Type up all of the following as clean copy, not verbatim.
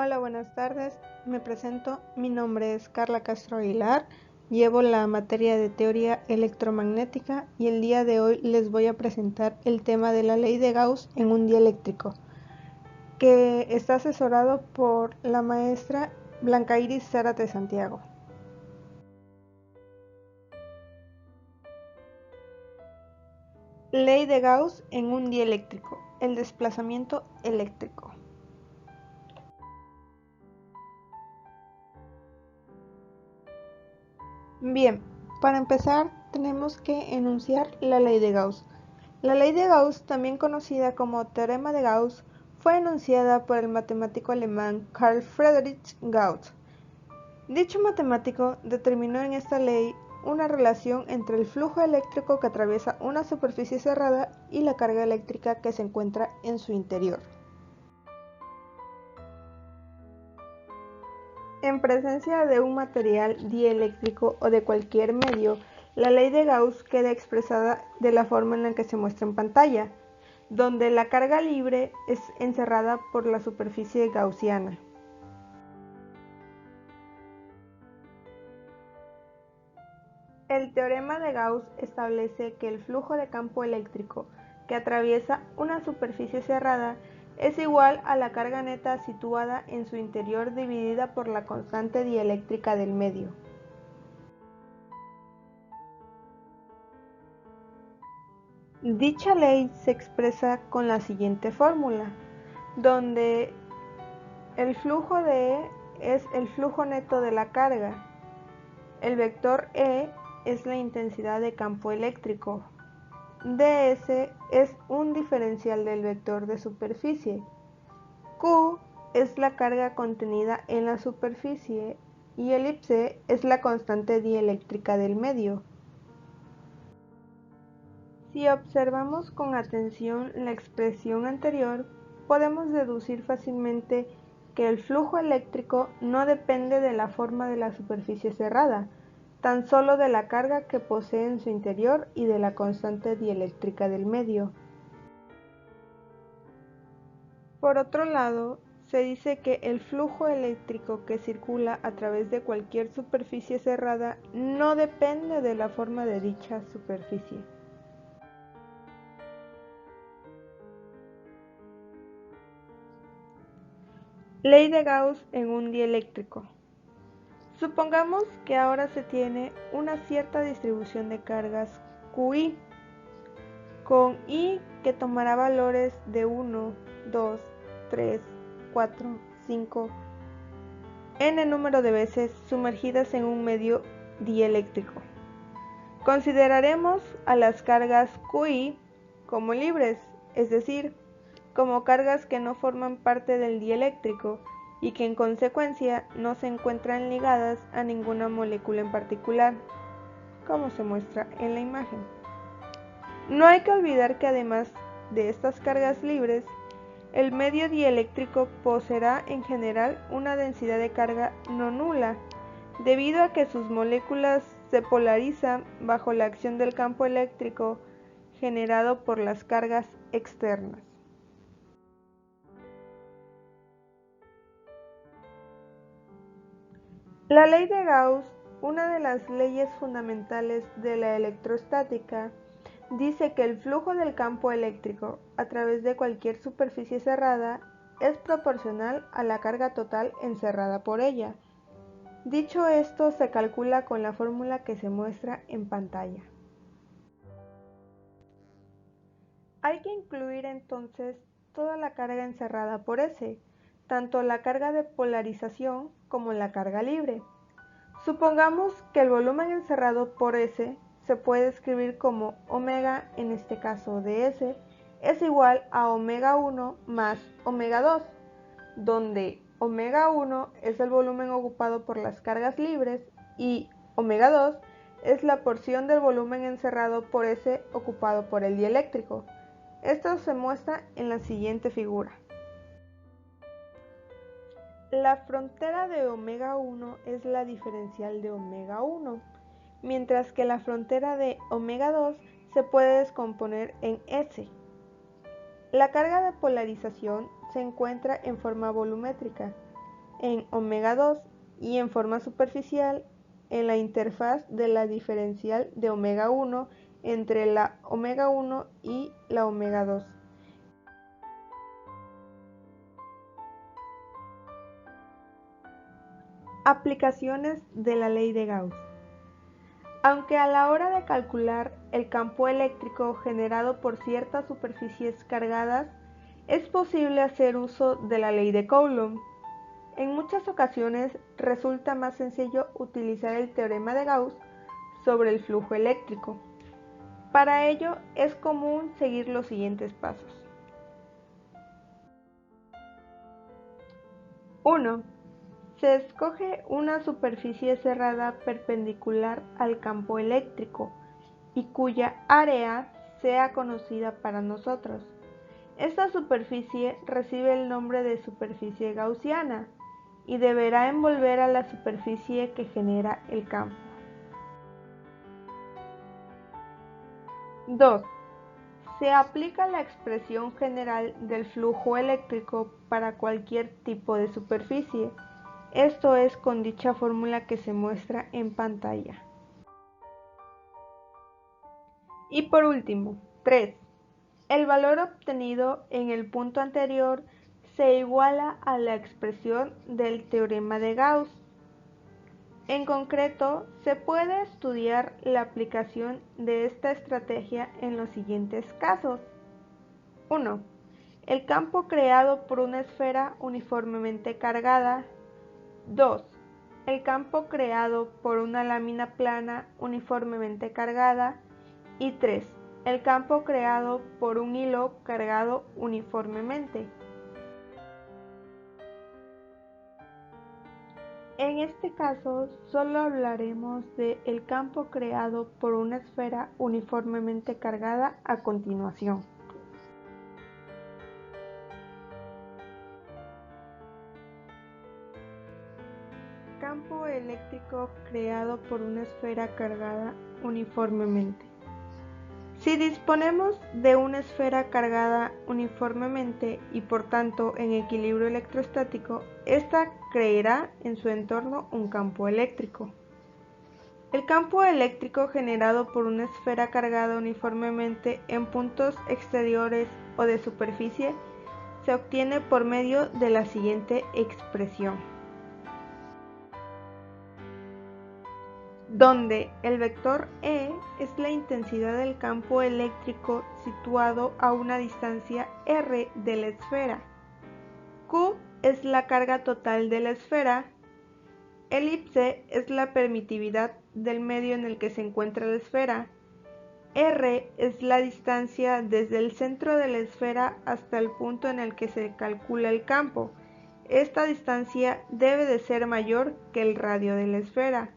Hola, buenas tardes. Me presento. Mi nombre es Carla Castro Aguilar. Llevo la materia de teoría electromagnética y el día de hoy les voy a presentar el tema de la ley de Gauss en un dieléctrico, que está asesorado por la maestra Blanca Iris Zárate Santiago. Ley de Gauss en un dieléctrico. El desplazamiento eléctrico. Bien, para empezar tenemos que enunciar la ley de Gauss. La ley de Gauss, también conocida como teorema de Gauss, fue enunciada por el matemático alemán Carl Friedrich Gauss. Dicho matemático determinó en esta ley una relación entre el flujo eléctrico que atraviesa una superficie cerrada y la carga eléctrica que se encuentra en su interior. En presencia de un material dieléctrico o de cualquier medio, la ley de Gauss queda expresada de la forma en la que se muestra en pantalla, donde la carga libre es encerrada por la superficie gaussiana. El teorema de Gauss establece que el flujo de campo eléctrico que atraviesa una superficie cerrada es igual a la carga neta situada en su interior dividida por la constante dieléctrica del medio. Dicha ley se expresa con la siguiente fórmula, donde el flujo de E es el flujo neto de la carga, el vector E es la intensidad de campo eléctrico, ds es un diferencial del vector de superficie, Q es la carga contenida en la superficie y elipse es la constante dieléctrica del medio. Si observamos con atención la expresión anterior, podemos deducir fácilmente que el flujo eléctrico no depende de la forma de la superficie cerrada, tan solo de la carga que posee en su interior y de la constante dieléctrica del medio. Por otro lado, se dice que el flujo eléctrico que circula a través de cualquier superficie cerrada no depende de la forma de dicha superficie. Ley de Gauss en un dieléctrico. Supongamos que ahora se tiene una cierta distribución de cargas QI, con I que tomará valores de 1, 2, 3, 4, 5, n número de veces sumergidas en un medio dieléctrico. Consideraremos a las cargas QI como libres, es decir, como cargas que no forman parte del dieléctrico y que en consecuencia no se encuentran ligadas a ninguna molécula en particular, como se muestra en la imagen. No hay que olvidar que además de estas cargas libres, el medio dieléctrico poseerá en general una densidad de carga no nula, debido a que sus moléculas se polarizan bajo la acción del campo eléctrico generado por las cargas externas. La ley de Gauss, una de las leyes fundamentales de la electrostática, dice que el flujo del campo eléctrico a través de cualquier superficie cerrada es proporcional a la carga total encerrada por ella. Dicho esto, se calcula con la fórmula que se muestra en pantalla. Hay que incluir entonces toda la carga encerrada por S, tanto la carga de polarización como la carga libre. Supongamos que el volumen encerrado por S se puede escribir como omega, en este caso de S, es igual a omega 1 más omega 2, donde omega 1 es el volumen ocupado por las cargas libres y omega 2 es la porción del volumen encerrado por S ocupado por el dieléctrico. Esto se muestra en la siguiente figura. La frontera de omega 1 es la diferencial de omega 1, mientras que la frontera de omega 2 se puede descomponer en S. La carga de polarización se encuentra en forma volumétrica en omega 2 y en forma superficial en la interfaz de la diferencial de omega 1 entre la omega 1 y la omega 2. Aplicaciones de la ley de Gauss. Aunque a la hora de calcular el campo eléctrico generado por ciertas superficies cargadas, es posible hacer uso de la ley de Coulomb. En muchas ocasiones resulta más sencillo utilizar el teorema de Gauss sobre el flujo eléctrico. Para ello es común seguir los siguientes pasos. 1. Se escoge una superficie cerrada perpendicular al campo eléctrico y cuya área sea conocida para nosotros. Esta superficie recibe el nombre de superficie gaussiana y deberá envolver a la superficie que genera el campo. 2. Se aplica la expresión general del flujo eléctrico para cualquier tipo de superficie. Esto es con dicha fórmula que se muestra en pantalla. Y por último, 3. El valor obtenido en el punto anterior se iguala a la expresión del teorema de Gauss. En concreto, se puede estudiar la aplicación de esta estrategia en los siguientes casos. 1. El campo creado por una esfera uniformemente cargada. 2. El campo creado por una lámina plana uniformemente cargada. Y 3. El campo creado por un hilo cargado uniformemente. En este caso, solo hablaremos del campo creado por una esfera uniformemente cargada a continuación. Campo eléctrico creado por una esfera cargada uniformemente. Si disponemos de una esfera cargada uniformemente y por tanto en equilibrio electrostático, esta creará en su entorno un campo eléctrico. El campo eléctrico generado por una esfera cargada uniformemente en puntos exteriores o de superficie se obtiene por medio de la siguiente expresión, donde el vector E es la intensidad del campo eléctrico situado a una distancia r de la esfera, Q es la carga total de la esfera, elipse es la permitividad del medio en el que se encuentra la esfera, r es la distancia desde el centro de la esfera hasta el punto en el que se calcula el campo. Esta distancia debe de ser mayor que el radio de la esfera.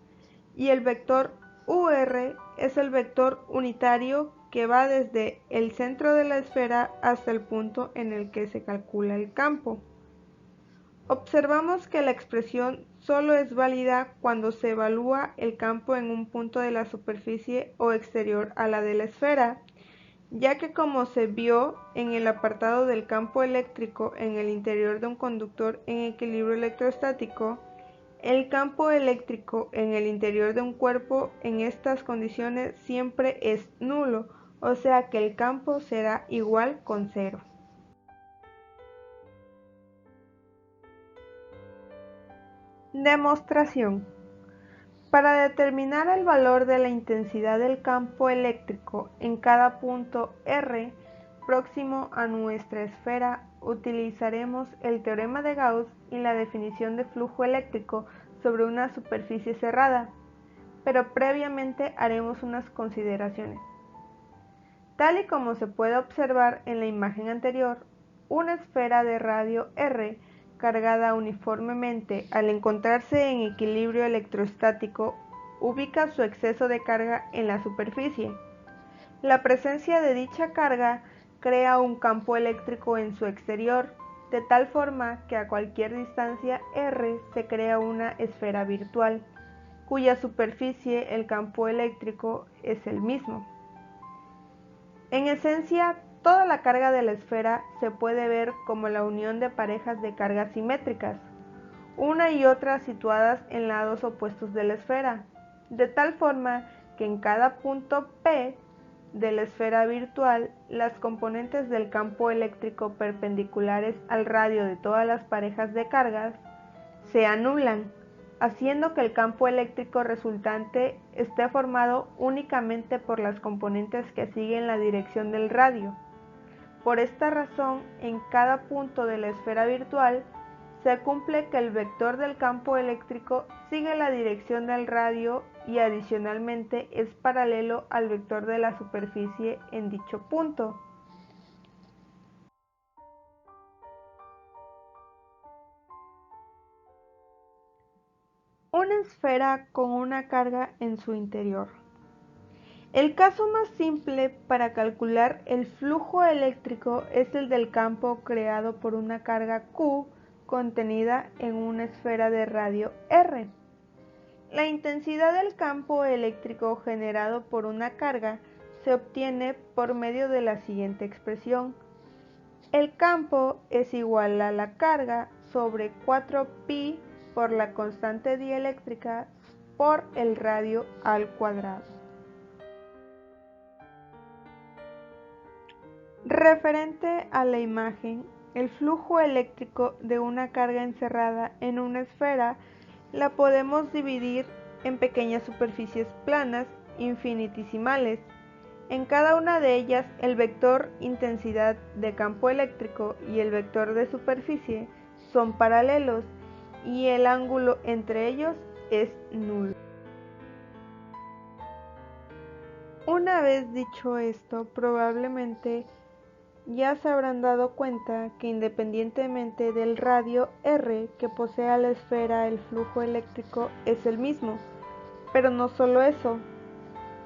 Y el vector UR es el vector unitario que va desde el centro de la esfera hasta el punto en el que se calcula el campo. Observamos que la expresión solo es válida cuando se evalúa el campo en un punto de la superficie o exterior a la de la esfera, ya que como se vio en el apartado del campo eléctrico en el interior de un conductor en equilibrio electrostático, el campo eléctrico en el interior de un cuerpo en estas condiciones siempre es nulo, o sea que el campo será igual con 0. Demostración. Para determinar el valor de la intensidad del campo eléctrico en cada punto R próximo a nuestra esfera, utilizaremos el teorema de Gauss y la definición de flujo eléctrico sobre una superficie cerrada, pero previamente haremos unas consideraciones. Tal y como se puede observar en la imagen anterior, una esfera de radio R cargada uniformemente al encontrarse en equilibrio electrostático ubica su exceso de carga en la superficie. La presencia de dicha carga crea un campo eléctrico en su exterior, de tal forma que a cualquier distancia r se crea una esfera virtual, cuya superficie el campo eléctrico es el mismo. En esencia, toda la carga de la esfera se puede ver como la unión de parejas de cargas simétricas. una y otra situadas en lados opuestos de la esfera, de tal forma que en cada punto P de la esfera virtual, las componentes del campo eléctrico perpendiculares al radio de todas las parejas de cargas se anulan, haciendo que el campo eléctrico resultante esté formado únicamente por las componentes que siguen la dirección del radio. Por esta razón, en cada punto de la esfera virtual, se cumple que el vector del campo eléctrico sigue la dirección del radio y adicionalmente es paralelo al vector de la superficie en dicho punto. Una esfera con una carga en su interior. El caso más simple para calcular el flujo eléctrico es el del campo creado por una carga Q contenida en una esfera de radio R. La intensidad del campo eléctrico generado por una carga se obtiene por medio de la siguiente expresión. El campo es igual a la carga sobre 4pi por la constante dieléctrica por el radio al cuadrado. Referente a la imagen, el flujo eléctrico de una carga encerrada en una esfera la podemos dividir en pequeñas superficies planas infinitesimales. En cada una de ellas el vector intensidad de campo eléctrico y el vector de superficie son paralelos y el ángulo entre ellos es nulo. Una vez dicho esto, probablemente ya se habrán dado cuenta que independientemente del radio R que posea la esfera, el flujo eléctrico es el mismo. Pero no solo eso.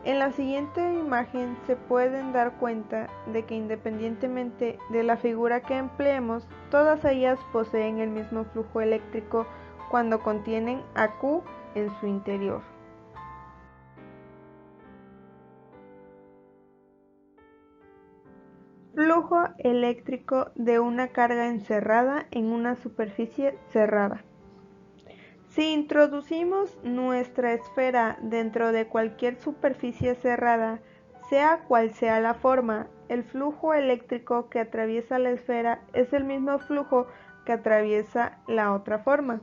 En la siguiente imagen se pueden dar cuenta de que independientemente de la figura que empleemos, todas ellas poseen el mismo flujo eléctrico cuando contienen a Q en su interior. Flujo eléctrico de una carga encerrada en una superficie cerrada. Si introducimos nuestra esfera dentro de cualquier superficie cerrada, sea cual sea la forma, el flujo eléctrico que atraviesa la esfera es el mismo flujo que atraviesa la otra forma.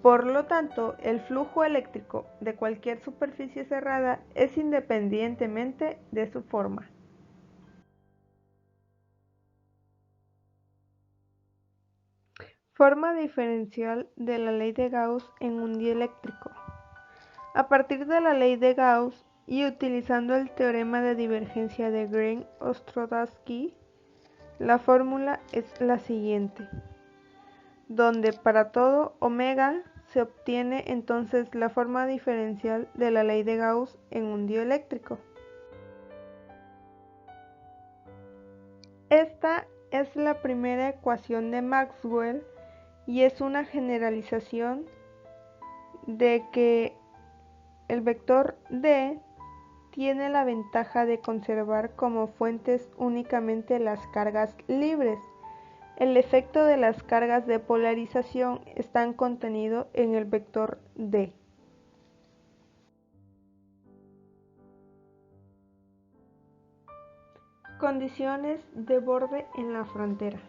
Por lo tanto, el flujo eléctrico de cualquier superficie cerrada es independientemente de su forma. Forma diferencial de la ley de Gauss en un dieléctrico. A partir de la ley de Gauss y utilizando el teorema de divergencia de Green-Ostrowski, la fórmula es la siguiente, donde para todo omega se obtiene entonces la forma diferencial de la ley de Gauss en un dieléctrico. Esta es la primera ecuación de Maxwell y es una generalización de que el vector D tiene la ventaja de conservar como fuentes únicamente las cargas libres. El efecto de las cargas de polarización está contenido en el vector D. Condiciones de borde en la frontera.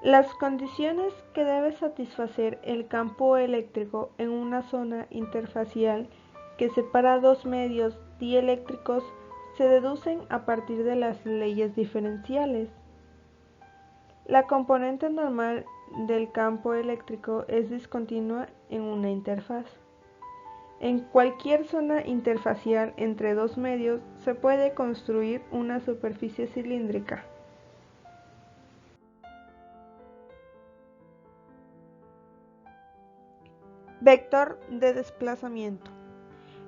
Las condiciones que debe satisfacer el campo eléctrico en una zona interfacial que separa dos medios dieléctricos se deducen a partir de las leyes diferenciales. La componente normal del campo eléctrico es discontinua en una interfaz. En cualquier zona interfacial entre dos medios se puede construir una superficie cilíndrica. Vector de desplazamiento.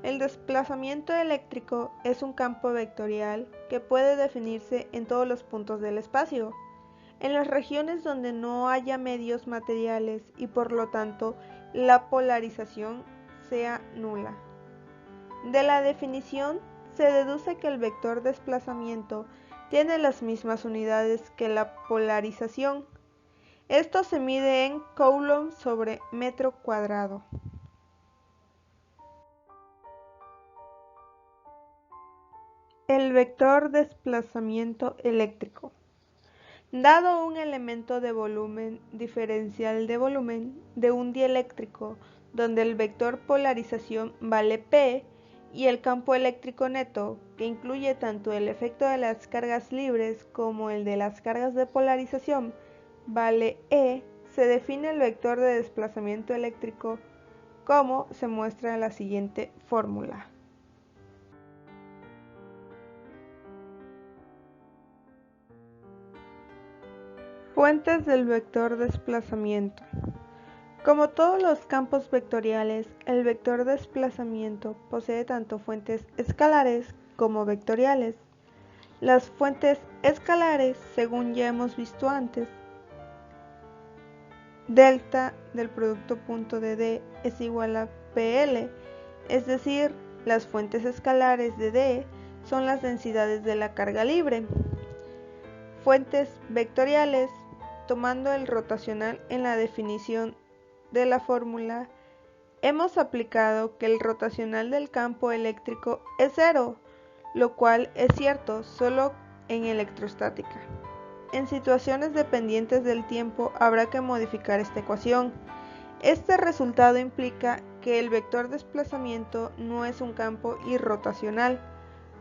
El desplazamiento eléctrico es un campo vectorial que puede definirse en todos los puntos del espacio, en las regiones donde no haya medios materiales y por lo tanto la polarización sea nula. De la definición se deduce que el vector desplazamiento tiene las mismas unidades que la polarización. Esto se mide en coulomb sobre metro cuadrado. El vector desplazamiento eléctrico. Dado un elemento de volumen diferencial de volumen de un dieléctrico donde el vector polarización vale P y el campo eléctrico neto, que incluye tanto el efecto de las cargas libres como el de las cargas de polarización, vale E, se define el vector de desplazamiento eléctrico como se muestra en la siguiente fórmula. Fuentes del vector desplazamiento. Como todos los campos vectoriales, el vector desplazamiento posee tanto fuentes escalares como vectoriales. Las fuentes escalares, según ya hemos visto antes, delta del producto punto de D es igual a PL, es decir, las fuentes escalares de D son las densidades de la carga libre. Fuentes vectoriales, tomando el rotacional en la definición de la fórmula, hemos aplicado que el rotacional del campo eléctrico es cero, lo cual es cierto solo en electrostática. En situaciones dependientes del tiempo habrá que modificar esta ecuación. Este resultado implica que el vector desplazamiento no es un campo irrotacional,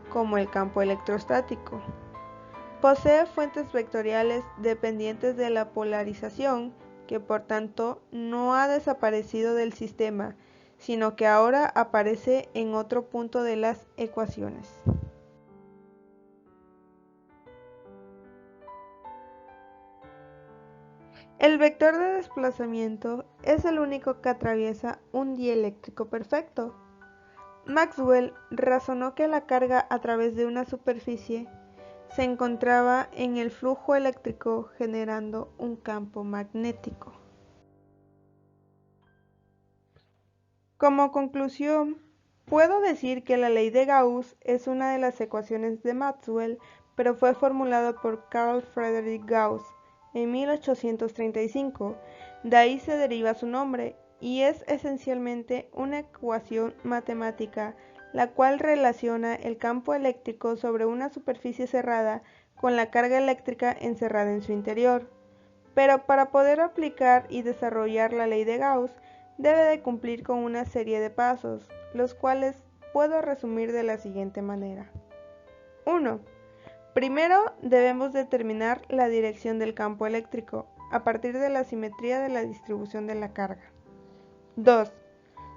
como el campo electrostático. Posee fuentes vectoriales dependientes de la polarización, que por tanto no ha desaparecido del sistema, sino que ahora aparece en otro punto de las ecuaciones. El vector de desplazamiento es el único que atraviesa un dieléctrico perfecto. Maxwell razonó que la carga a través de una superficie se encontraba en el flujo eléctrico generando un campo magnético. Como conclusión, puedo decir que la ley de Gauss es una de las ecuaciones de Maxwell, pero fue formulado por Carl Friedrich Gauss en 1835, de ahí se deriva su nombre, y es esencialmente una ecuación matemática la cual relaciona el campo eléctrico sobre una superficie cerrada con la carga eléctrica encerrada en su interior. Pero para poder aplicar y desarrollar la ley de Gauss, debe de cumplir con una serie de pasos, los cuales puedo resumir de la siguiente manera. 1. Primero debemos determinar la dirección del campo eléctrico a partir de la simetría de la distribución de la carga. 2.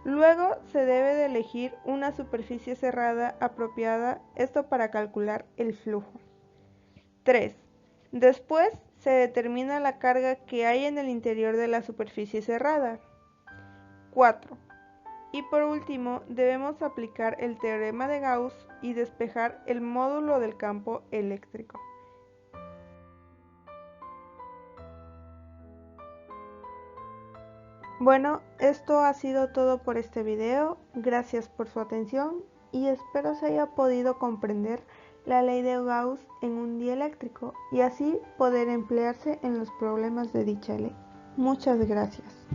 Luego se debe de elegir una superficie cerrada apropiada, esto para calcular el flujo. 3. Después se determina la carga que hay en el interior de la superficie cerrada. 4. Y por último, debemos aplicar el teorema de Gauss y despejar el módulo del campo eléctrico. Bueno, esto ha sido todo por este video. Gracias por su atención y espero se haya podido comprender la ley de Gauss en un dieléctrico y así poder emplearse en los problemas de dicha ley. Muchas gracias.